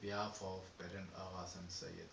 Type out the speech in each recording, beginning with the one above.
behalf of President Agha Hassan Sayyid,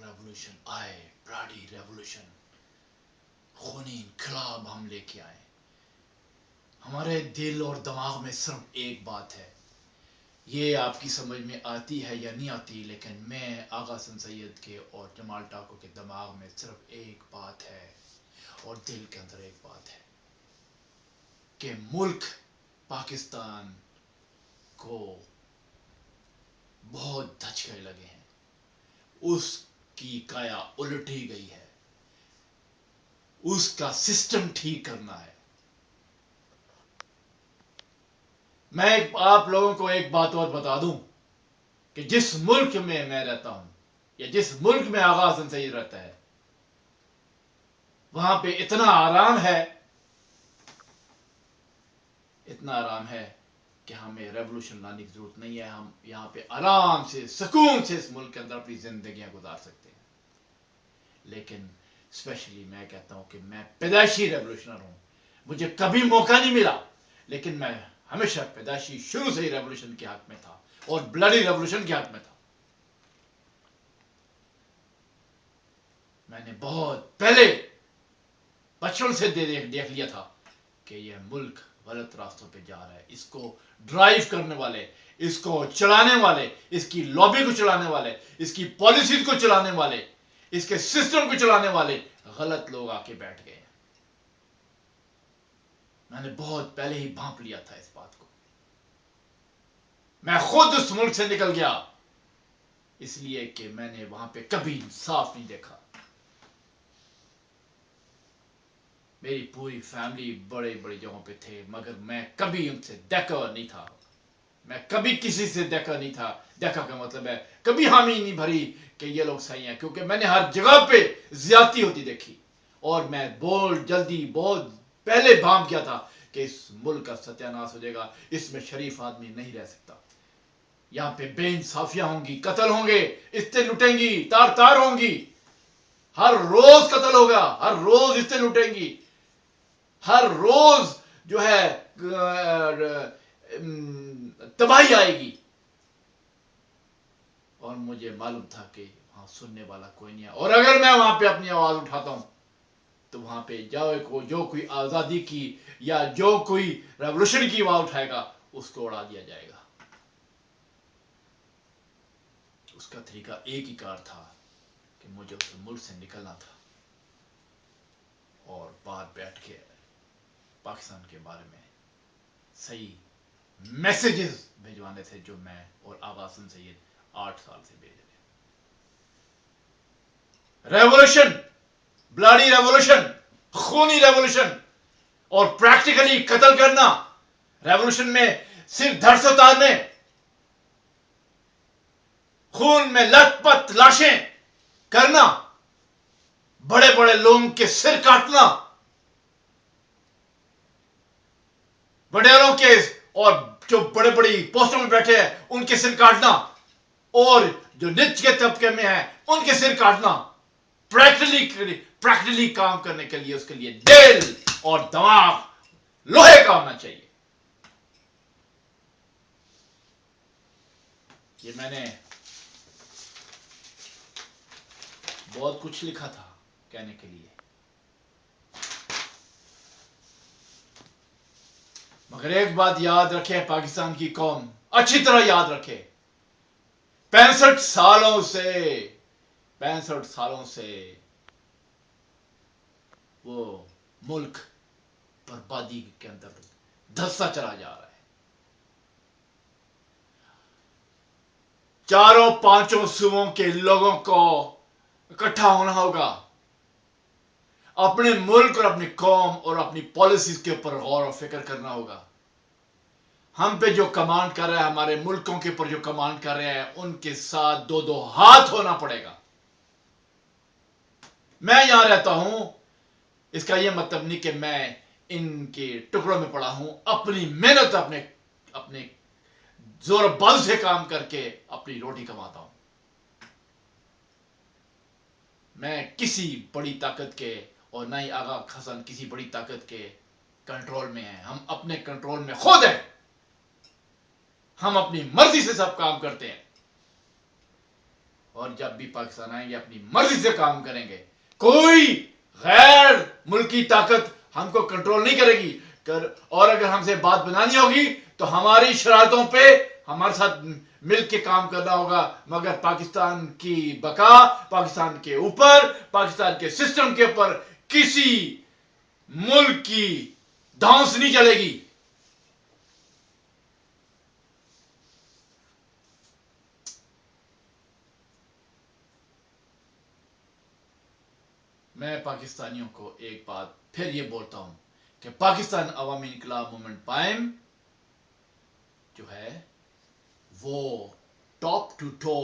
revolution آئے، بلاڈی revolution, خونی انقلاب ہم لے کے آئے. ہمارے دل اور دماغ میں صرف ایک بات ہے، یہ آپ کی سمجھ میں آتی ہے یا نہیں آتی، لیکن میں آغا حسن سید کے اور جمال ٹاکو کے دماغ میں صرف ایک بات ہے اور دل کے اندر ایک بات ہے کہ ملک پاکستان کو بہت دھچکے لگے ہیں، اس کی کایا الٹی گئی ہے، اس کا سسٹم ٹھیک کرنا ہے. میں آپ لوگوں کو ایک بات اور بتا دوں کہ جس ملک میں میں رہتا ہوں یا جس ملک میں آغا حسن سید رہتا ہے، وہاں پہ اتنا آرام ہے، اتنا آرام ہے کہ ہمیں ریولوشن لانے کی ضرورت نہیں ہے. ہم یہاں پہ آرام سے سکون سے اس ملک کے اندر اپنی زندگیاں گزار سکتے ہیں. لیکن اسپیشلی میں کہتا ہوں کہ میں پیدائشی ریولوشنر ہوں، مجھے کبھی موقع نہیں ملا، لیکن میں ہمیشہ پیدائشی شروع سے ہی ریولوشن کے حق میں تھا اور بلڈی ریولوشن کے حق میں تھا. میں نے بہت پہلے بچپن سے دیکھ لیا تھا کہ یہ ملک غلط راستوں پہ جا رہا ہے. اس کو ڈرائیو کرنے والے، اس کو چلانے والے، اس کی لابی کو چلانے والے، اس کی پالیسیز کو چلانے والے، اس کے سسٹم کو چلانے والے غلط لوگ آ کے بیٹھ گئے. میں نے بہت پہلے ہی بھانپ لیا تھا اس بات کو. میں خود اس ملک سے نکل گیا اس لیے کہ میں نے وہاں پہ کبھی انصاف نہیں دیکھا. میری پوری فیملی بڑے بڑے جگہوں پہ تھے، مگر میں کبھی ان سے دیکھا نہیں تھا. میں کبھی کسی سے دیکھا نہیں تھا. دیکھا کا مطلب ہے کبھی حامی نہیں بھری کہ یہ لوگ صحیح ہیں، کیونکہ میں نے ہر جگہ پہ زیادتی ہوتی دیکھی اور میں بہت پہلے بھانپ کیا تھا کہ اس ملک کا ستیہ ناش ہو جائے گا، اس میں شریف آدمی نہیں رہ سکتا. یہاں پہ بے انصافیاں ہوں گی، قتل ہوں گے، عزتیں لٹیں گی، تار ہوں گی، ہر روز قتل ہوگا، ہر روز عزتیں لٹیں گی، ہر روز جو ہے تباہی آئے گی. اور مجھے معلوم تھا کہ وہاں سننے والا کوئی نہیں ہے، اور اگر میں وہاں پہ اپنی آواز اٹھاتا ہوں تو وہاں پہ جو کوئی آزادی کی یا جو کوئی ریولوشن کی آواز اٹھائے گا اس کو اڑا دیا جائے گا. اس کا طریقہ ایک ہی کار تھا کہ مجھے اس ملک سے نکلنا تھا اور باہر بیٹھ کے پاکستان کے بارے میں صحیح میسیجز بھیجوانے تھے جو میں اور آغا حسن سید 8 سال سے بھیج رہے. ریولوشن، بلاڈی ریولوشن، خونی ریولوشن اور پریکٹیکلی قتل کرنا. ریولوشن میں صرف دھڑ سے اتارنے، خون میں لت پت لاشیں کرنا، بڑے بڑے لوگوں کے سر کاٹنا، بڑےوں کے اور جو بڑے بڑی پوسٹوں میں بیٹھے ہیں ان کے سر کاٹنا، اور جو نچ کے طبقے میں ہیں ان کے سر کاٹنا. پریکٹیکلی کام کرنے کے لیے اس کے لیے دل اور دماغ لوہے کا ہونا چاہیے. یہ میں نے بہت کچھ لکھا تھا کہنے کے لیے، مگر ایک بات یاد رکھے پاکستان کی قوم، اچھی طرح یاد رکھے، 65 سالوں سے وہ ملک بربادی کے اندر دھسا چلا جا رہا ہے. 4-5 صوبوں کے لوگوں کو اکٹھا ہونا ہوگا، اپنے ملک اور اپنی قوم اور اپنی پالیسیز کے اوپر غور و فکر کرنا ہوگا. ہم پہ جو کمانڈ کر رہے ہیں، ہمارے ملکوں کے اوپر جو کمانڈ کر رہے ہیں، ان کے ساتھ دو ہاتھ ہونا پڑے گا. میں یہاں رہتا ہوں، اس کا یہ مطلب نہیں کہ میں ان کے ٹکڑوں میں پڑا ہوں. اپنی محنت، اپنے زور و بل سے کام کر کے اپنی روٹی کماتا ہوں. میں کسی بڑی طاقت کے اور نہ ہی آغا حسن کسی بڑی طاقت کے کنٹرول میں ہیں. ہم اپنے کنٹرول میں خود ہیں، ہم اپنی مرضی سے سب کام کرتے ہیں. اور جب بھی پاکستان آئیں گے اپنی مرضی سے کام کریں گے. کوئی غیر ملکی طاقت ہم کو کنٹرول نہیں کرے گی. اور اگر ہم سے بات بنانی ہوگی تو ہماری شرائطوں پہ ہمارے ساتھ مل کے کام کرنا ہوگا. مگر پاکستان کی بقا، پاکستان کے اوپر، پاکستان کے سسٹم کے اوپر کسی ملک کی دھونس نہیں چلے گی. میں پاکستانیوں کو ایک بات پھر یہ بولتا ہوں کہ پاکستان عوامی انقلاب موومنٹ پائم جو ہے وہ ٹاپ ٹو ٹو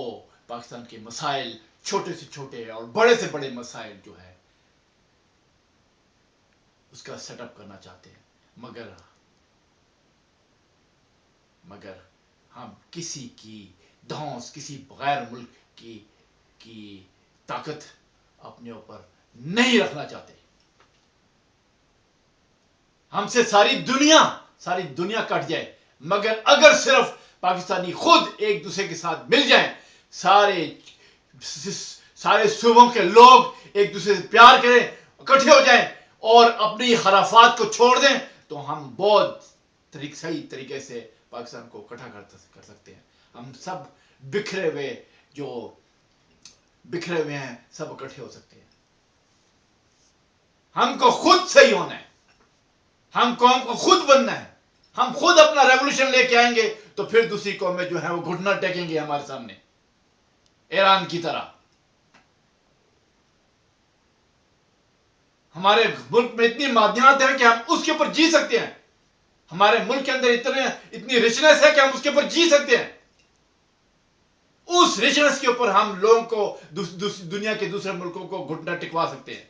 پاکستان کے مسائل، چھوٹے سے چھوٹے اور بڑے سے بڑے مسائل جو ہے اس کا سیٹ اپ کرنا چاہتے ہیں. مگر ہم کسی کی دھونس، کسی غیر ملک کی طاقت اپنے اوپر نہیں رکھنا چاہتے. ہم سے ساری دنیا کٹ جائے مگر اگر صرف پاکستانی خود ایک دوسرے کے ساتھ مل جائیں، سارے صوبوں کے لوگ ایک دوسرے سے پیار کریں، اکٹھے ہو جائیں اور اپنی خرافات کو چھوڑ دیں تو ہم بہت صحیح طریقے سے پاکستان کو اکٹھا کر سکتے ہیں. ہم سب بکھرے ہوئے ہیں، سب اکٹھے ہو سکتے ہیں. ہم کو خود صحیح ہونا ہے، ہم قوم کو خود بننا ہے. ہم خود اپنا ریولوشن لے کے آئیں گے تو پھر دوسری قومیں جو ہیں وہ گھٹنا ٹیکیں گے ہمارے سامنے، ایران کی طرح. ہمارے ملک میں اتنی معدنیات ہیں کہ ہم اس کے اوپر جی سکتے ہیں. ہمارے ملک کے اندر اتنی رچنس ہے کہ ہم اس کے اوپر جی سکتے ہیں. اس رچنس کے اوپر ہم لوگوں کو دنیا کے دوسرے ملکوں کو گھٹنا ٹکوا سکتے ہیں.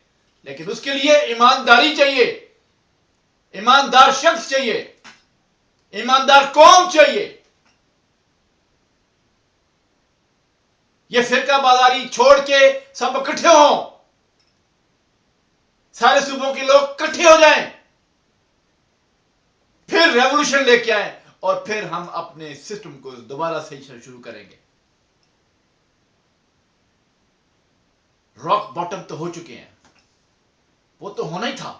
لیکن اس کے لیے ایمانداری چاہیے، ایماندار شخص چاہیے، ایماندار قوم چاہیے. یہ فرقہ بازاری چھوڑ کے سب اکٹھے ہوں، سارے صوبوں کے لوگ اکٹھے ہو جائیں، پھر ریولوشن لے کے آئیں اور پھر ہم اپنے سسٹم کو دوبارہ سے شروع کریں گے. راک باٹم تو ہو چکے ہیں، وہ تو ہونا ہی تھا.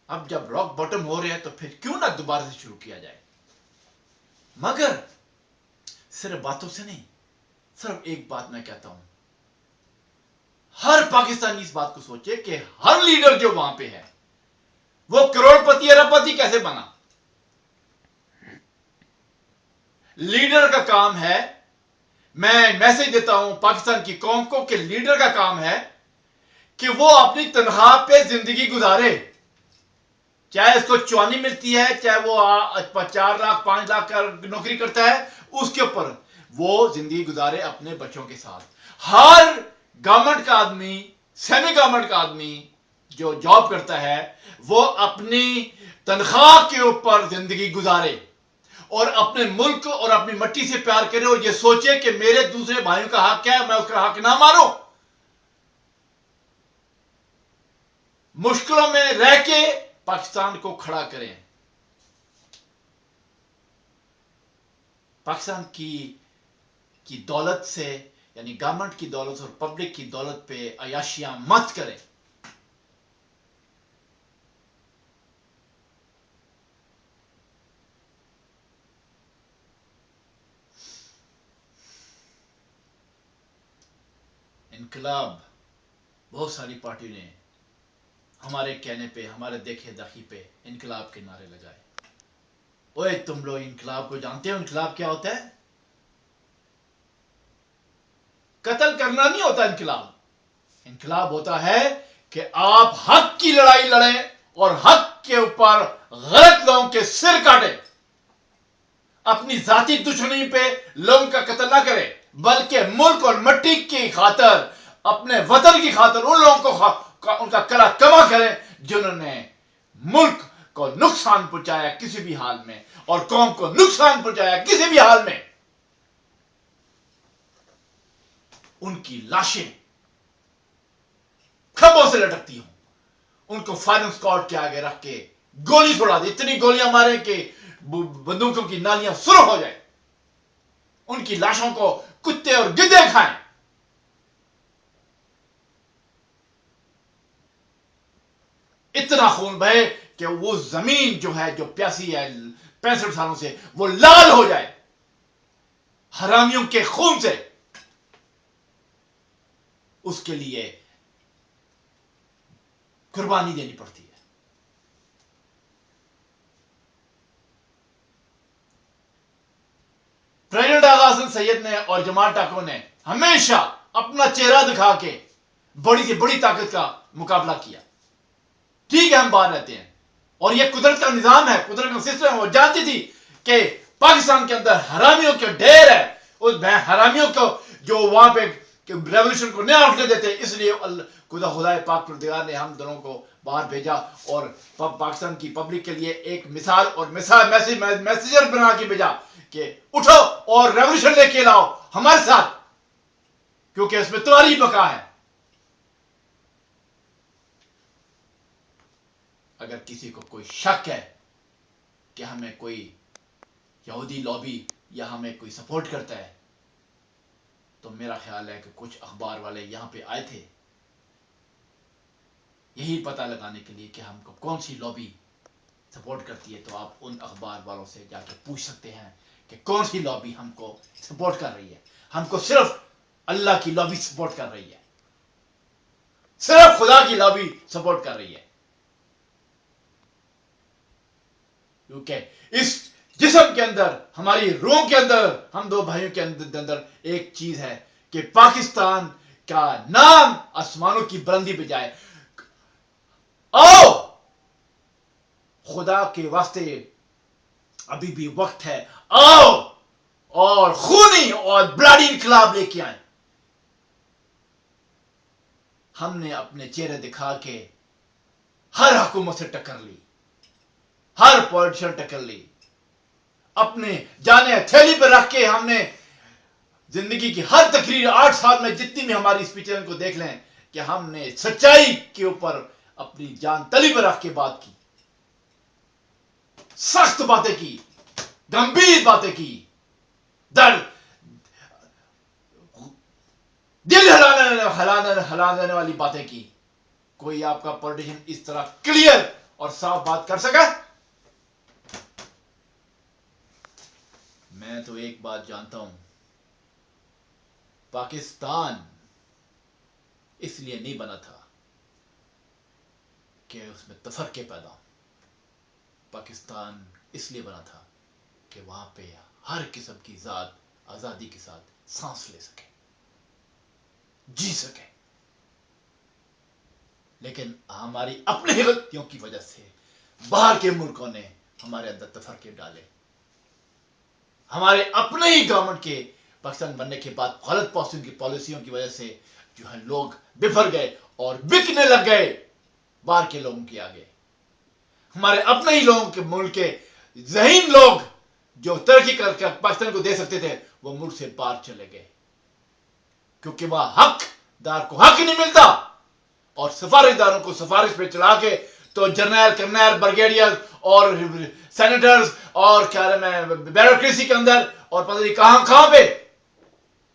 اب جب راک باٹم ہو رہے ہیں تو پھر کیوں نہ دوبارہ سے شروع کیا جائے. مگر صرف باتوں سے نہیں، صرف ایک بات میں کہتا ہوں، ہر پاکستانی اس بات کو سوچے کہ ہر لیڈر جو وہاں پہ ہے وہ کروڑ پتی ارب پتی کیسے بنا. لیڈر کا کام ہے، میں میسج دیتا ہوں پاکستان کی قوم کو کہ لیڈر کا کام ہے کہ وہ اپنی تنخواہ پہ زندگی گزارے. چاہے اس کو 54 ملتی ہے، چاہے وہ 4 لاکھ 5 لاکھ کا نوکری کرتا ہے، اس کے اوپر وہ زندگی گزارے اپنے بچوں کے ساتھ. ہر گورنمنٹ کا آدمی، سیمی گورنمنٹ کا آدمی جو جاب کرتا ہے وہ اپنی تنخواہ کے اوپر زندگی گزارے اور اپنے ملک اور اپنی مٹی سے پیار کرے اور یہ سوچے کہ میرے دوسرے بھائیوں کا حق کیا ہے، میں اس کا حق نہ ماروں. مشکلوں میں رہ کے پاکستان کو کھڑا کریں. پاکستان کی دولت سے، یعنی گورنمنٹ کی دولت اور پبلک کی دولت پہ عیاشیاں مت کریں. انقلاب، بہت ساری پارٹیوں نے ہمارے کہنے پہ، ہمارے دیکھے داخی پہ انقلاب کے نعرے لگائے. اوے تم لوگ انقلاب کو جانتے ہو؟ انقلاب کیا ہوتا ہے؟ قتل کرنا نہیں ہوتا انقلاب. انقلاب ہوتا ہے کہ آپ حق کی لڑائی لڑیں اور حق کے اوپر غلط لوگوں کے سر کاٹیں. اپنی ذاتی دشمنی پہ لوگوں کا قتل نہ کریں بلکہ ملک اور مٹی کی خاطر، اپنے وطن کی خاطر ان لوگوں کو ان کا کلا کما کریں جنہوں نے ملک کو نقصان پہنچایا کسی بھی حال میں اور قوم کو نقصان پہنچایا کسی بھی حال میں. ان کی لاشیں کھمبوں سے لٹکتی ہوں، ان کو فائرنگ اسکواڈ کے آگے رکھ کے گولی چھوڑا دے، اتنی گولیاں مارے کہ بندوقوں کی نالیاں سرخ ہو جائے. ان کی لاشوں کو کتے اور گدے کھائیں. اتنا خون بہے کہ وہ زمین جو ہے جو پیاسی ہے 65 سالوں سے وہ لال ہو جائے حرامیوں کے خون سے. اس کے لیے قربانی دینی پڑتی ہے. پریزیڈنٹ آغا حسن سید نے اور جماعت ڈاکو نے ہمیشہ اپنا چہرہ دکھا کے بڑی سے بڑی طاقت کا مقابلہ کیا. ٹھیک ہے ہم باہر رہتے ہیں اور یہ قدرت کا نظام ہے, قدرت کا سسٹم. وہ جانتی تھی کہ پاکستان کے اندر حرامیوں کے ڈھیر ہے. اس حرامیوں کو جو وہاں پہ ریولیوشن کو نہیں اٹھنے دیتے, اس لیے خدا پاک پروردگار نے ہم دونوں کو باہر بھیجا اور پاکستان کی پبلک کے لیے ایک مثال اور میسیجر بنا کے بھیجا کہ اٹھو اور ریولیوشن لے کے لاؤ ہمارے ساتھ, کیونکہ اس میں تمہاری بقا ہے. اگر کسی کو کوئی شک ہے کہ ہمیں کوئی یہودی لابی یا ہمیں کوئی سپورٹ کرتا ہے, تو میرا خیال ہے کہ کچھ اخبار والے یہاں پہ آئے تھے یہی پتہ لگانے کے لیے کہ ہم کو کون سی لابی سپورٹ کرتی ہے. تو آپ ان اخبار والوں سے جا کے پوچھ سکتے ہیں کہ کون سی لابی ہم کو سپورٹ کر رہی ہے. ہم کو صرف اللہ کی لابی سپورٹ کر رہی ہے, صرف خدا کی لابی سپورٹ کر رہی ہے. کیونکہ اس جسم کے اندر, ہماری روح کے اندر, ہم دو بھائیوں کے اندر ایک چیز ہے کہ پاکستان کا نام آسمانوں کی بلندی پہ جائے. آؤ خدا کے واسطے ابھی بھی وقت ہے, آؤ اور خونی اور بلڈی انقلاب لے کے آئیں. ہم نے اپنے چہرے دکھا کے ہر حکومت سے ٹکر لی, ہر پولیٹیشن ٹکر لی, اپنے جانے تھیلی پہ رکھ کے ہم نے زندگی کی ہر تقریر 8 سال میں جتنی بھی ہماری اسپیچیں کو دیکھ لیں کہ ہم نے سچائی کے اوپر اپنی جان تلی پہ رکھ کے بات کی, سخت باتیں کی, گمبھیر باتیں کی, دل ہلانے والی باتیں کی. کوئی آپ کا پولیٹیشین اس طرح کلیئر اور صاف بات کر سکا؟ میں تو ایک بات جانتا ہوں, پاکستان اس لیے نہیں بنا تھا کہ اس میں تفرقے پیدا ہوں. پاکستان اس لیے بنا تھا کہ وہاں پہ ہر قسم کی ذات آزادی کے ساتھ سانس لے سکے, جی سکے. لیکن ہماری اپنی غلطیوں کی وجہ سے باہر کے ملکوں نے ہمارے اندر تفرقے ڈالے. ہمارے اپنے ہی گورنمنٹ کے پاکستان بننے کے بعد غلط پالیسیوں کی وجہ سے جو ہے لوگ بفر گئے اور بکنے لگ گئے باہر کے لوگوں کے آگے. ہمارے اپنے ہی لوگوں کے ملک کے ذہین لوگ جو ترقی کر کے پاکستان کو دے سکتے تھے وہ ملک سے باہر چلے گئے, کیونکہ وہ حق دار کو حق نہیں ملتا, اور سفارش داروں کو سفارش پہ چلا کے تو جرنیل, کرنیل, بریگیڈیئر اور سینیٹرز اور کیا میں بیوروکریسی کے اندر اور پتہ نہیں کہاں پہ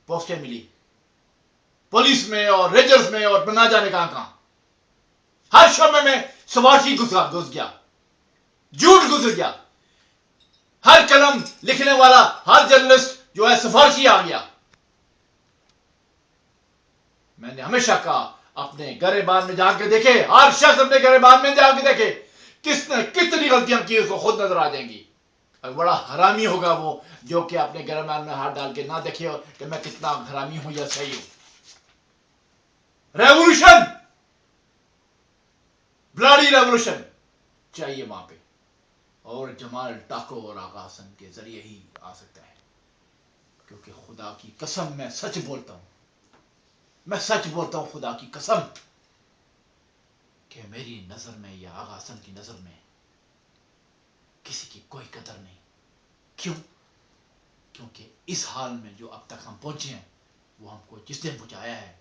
پوسٹیں ملی, پولیس میں اور رینجرز میں اور نہ جانے کہاں. ہر شعبے میں سفارشی گھس گیا, جھوٹ گزر گیا. ہر قلم لکھنے والا, ہر جرنلسٹ جو ہے سفارشی آ گیا. میں نے ہمیشہ کہا اپنے گریبان میں جا کے دیکھے, ہر شخص اپنے گریبان میں جا کے دیکھے کس نے کتنی غلطیاں کی, اس کو خود نظر آ جائیں گی. اور بڑا حرامی ہوگا وہ جو کہ اپنے گریبان میں ہاتھ ڈال کے نہ دیکھے کہ میں کتنا حرامی ہوں یا صحیح ہوں. ریولوشن, بلڈی ریولوشن چاہیے وہاں پہ, اور جمال ڈاکو اور آغا حسن کے ذریعے ہی آ سکتا ہے. کیونکہ خدا کی قسم میں سچ بولتا ہوں, میں سچ بولتا ہوں خدا کی قسم, کہ میری نظر میں یا آغا حسن کی نظر میں کسی کی کوئی قدر نہیں. کیوں؟ کیونکہ اس حال میں جو اب تک ہم پہنچے ہیں وہ ہم کو جس نے پہنچایا ہے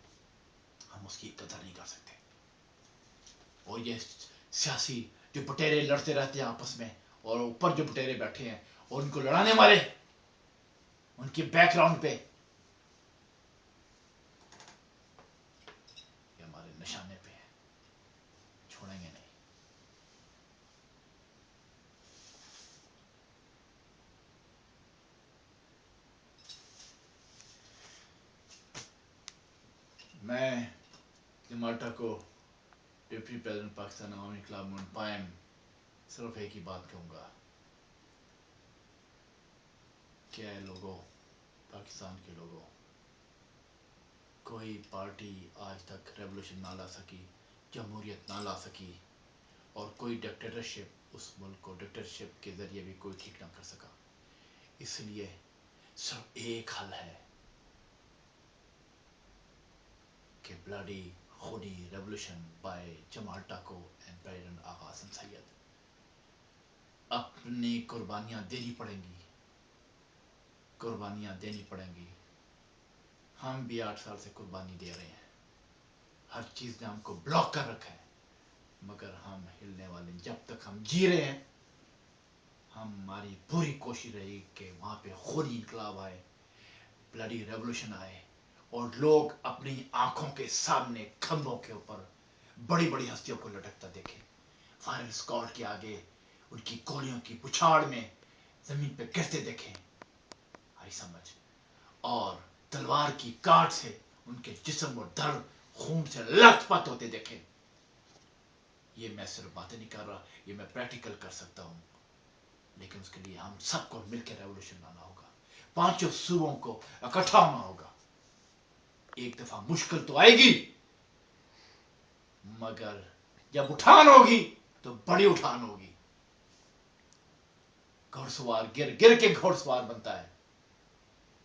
ہم اس کی قدر نہیں کر سکتے. اور یہ سیاسی جو بٹیرے لڑتے رہتے ہیں آپس میں, اور اوپر جو بٹیرے بیٹھے ہیں اور ان کو لڑانے والے, ان کے بیک گراؤنڈ پہ نشانے پہ ہیں, چھوڑیں گے نہیں. میں جمالٹا کو deputy president Pakistan Awami Inqilab movement پائم صرف ایک ہی بات کہوں گا کہ اے لوگوں, پاکستان کے لوگوں, کوئی پارٹی آج تک ریولوشن نہ لا سکی, جمہوریت نہ لا سکی, اور کوئی ڈکٹیٹرشپ اس ملک کو ڈکٹیٹرشپ کے ذریعے بھی کوئی ٹھیک نہ کر سکا. اس لیے صرف ایک حل ہے کہ بلڈی خونی revolution by Jamal Tako and president Agha Hassan Syed. اپنی قربانیاں دینی پڑیں گی, قربانیاں دینی پڑیں گی. ہم بھی 8 سال سے قربانی دے رہے ہیں, ہر چیز نے ہم کو بلاک کر رکھا ہے, مگر ہم ہلنے والے, جب تک ہم جی رہے ہیں ہماری پوری کوشش رہی کہ وہاں پہ خونی انقلاب آئے, بلڈی ریولوشن آئے, اور لوگ اپنی آنکھوں کے سامنے کھمبوں کے اوپر بڑی بڑی ہستیوں کو لٹکتا دیکھیں, فائرنگ اسکواڈ کے آگے ان کی گولیوں کی پچھاڑ میں زمین پہ گرتے دیکھیں, آئی سمجھ, اور تلوار کی کاٹ سے ان کے جسم اور درد خون سے لت پت ہوتے دیکھیں. یہ میں صرف باتیں نہیں کر رہا, یہ میں پریکٹیکل کر سکتا ہوں, لیکن اس کے لیے ہم سب کو مل کے ریولوشن لانا ہوگا, 5 صوبوں کو اکٹھا ہونا ہوگا. ایک دفعہ مشکل تو آئے گی, مگر جب اٹھان ہوگی تو بڑی اٹھان ہوگی. گھوڑ سوار گر گر کے گھوڑ سوار بنتا ہے,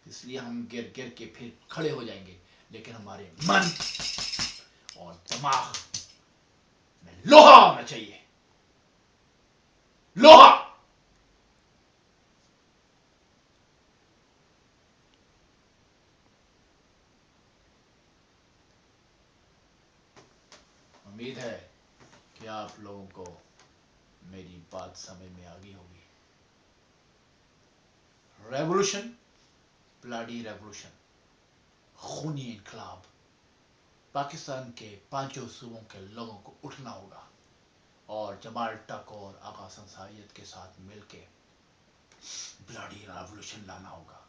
اس لیے ہم گر گر کے پھر کھڑے ہو جائیں گے, لیکن ہمارے من اور دماغ میں لوہا ہونا چاہیے, لوہا. امید ہے کہ آپ لوگوں کو میری بات سمجھ میں آ گئی ہوگی. ریولوشن, بلاڈی ریولوشن, خونی انقلاب, پاکستان کے 5 صوبوں کے لوگوں کو اٹھنا ہوگا, اور جمال ٹاکو اور آغا حسن سید کے ساتھ مل کے بلاڈی ریولوشن لانا ہوگا.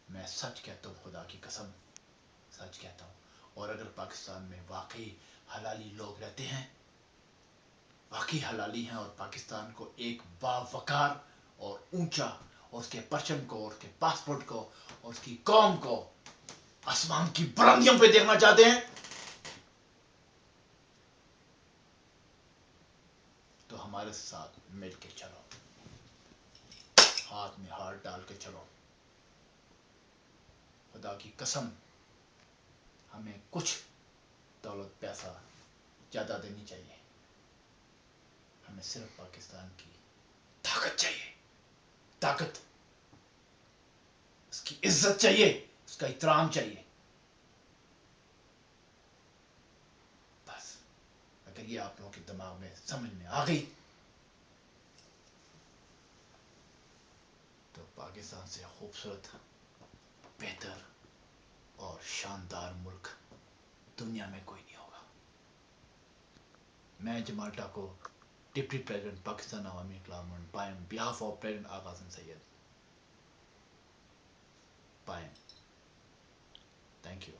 میں سچ کہتا ہوں, خدا کی قسم سچ کہتا ہوں. اور اگر پاکستان میں واقعی حلالی لوگ رہتے ہیں, واقعی حلالی ہیں, اور پاکستان کو ایک باوقار اور اونچا, اور اس کے پرچم کو, اور اس کے پاسپورٹ کو, اور اس کی قوم کو آسمان کی بلندیوں پہ دیکھنا چاہتے ہیں, تو ہمارے ساتھ مل کے چلو, ہاتھ میں ہاتھ ڈال کے چلو. خدا کی قسم ہمیں کچھ دولت پیسہ زیادہ دینی چاہیے, ہمیں صرف پاکستان کی طاقت چاہیے, طاقت, اس کی عزت چاہیے, اس کا احترام چاہیے. بس اگر یہ آپ لوگوں کے دماغ میں سمجھ میں آ گئی تو پاکستان سے خوبصورت, بہتر اور شاندار ملک دنیا میں کوئی نہیں ہوگا. میں Jamal Tako, deputy president Pakistan Awami Inqilab movement PAIM, behalf of president Agha Hassan Syed PAIM, thank you.